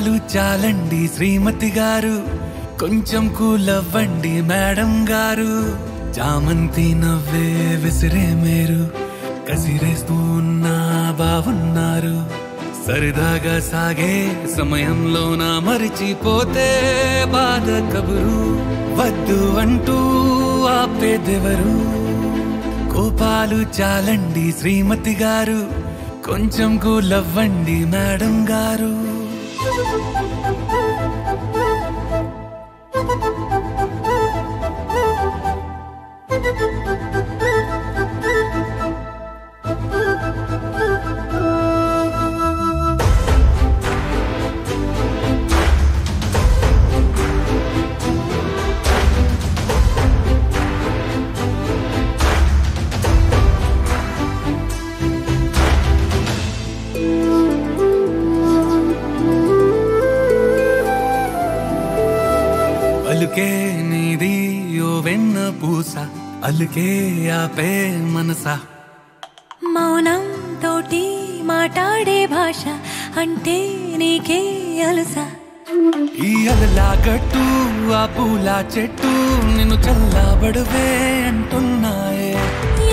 కోపాలు చాలండి శ్రీమతి గారు, కొంచెం కూలవ్వండి మేడం గారు. చామంతి నవ్వే విసిరే మీరు, కసిరేస్తూ ఉన్నా బాగున్నారు. సరదాగా సాగే సమయంలోన మరిచిపోతే బాధ కబురు, వద్దు అంటూ ఆపేదెవరు. కోపాలు చాలండి శ్రీమతి గారు, కొంచెం కూలవ్వండి మేడం గారు. అలుకే నీది ఓ వెన్న పూస, అలుకే ఆపే మనసా. మౌనం తోటి మాట్లాడే భాష అంటే నీకే అలసా. ఈ అలలా గట్టు ఆ పూల చెట్టు నిన్ను చల్లబడువే అంటున్నాయే.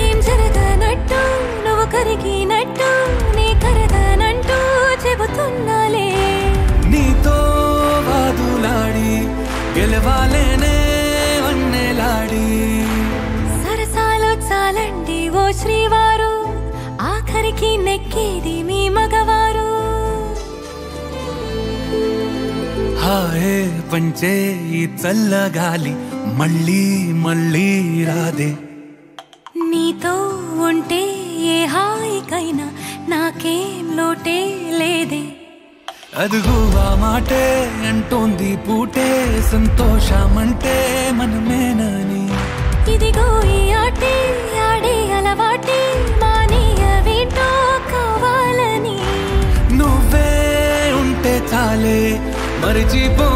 ఏం జరగనట్టు నువ్వు కరిగినట్టు నీ కరగనంటూ చెబుతున్నాలే. నీతో వాదులాడి గెలవాలేనే వన్నెలాడి. సరసాలు చాలండి ఓ శ్రీవారు, ఆఖరికి నెక్కేది మీ మగవారు. హాయే పంచే ఈ చల్లగాలి మళ్ళీ మళ్ళీ రాదే. నీతో ఉంటే ఏ హాయికైనా నాకేం లోటే లేదే. అదుగు ఆ మాటే అంటోంది పూటే, సంతోషమంటే మనమేనని. ఇదిగో ఈ ఆటే ఆడే అలవాటే మానేయ వీటో కావాలని. నువ్వే ఉంటే చాలే మరిచిపో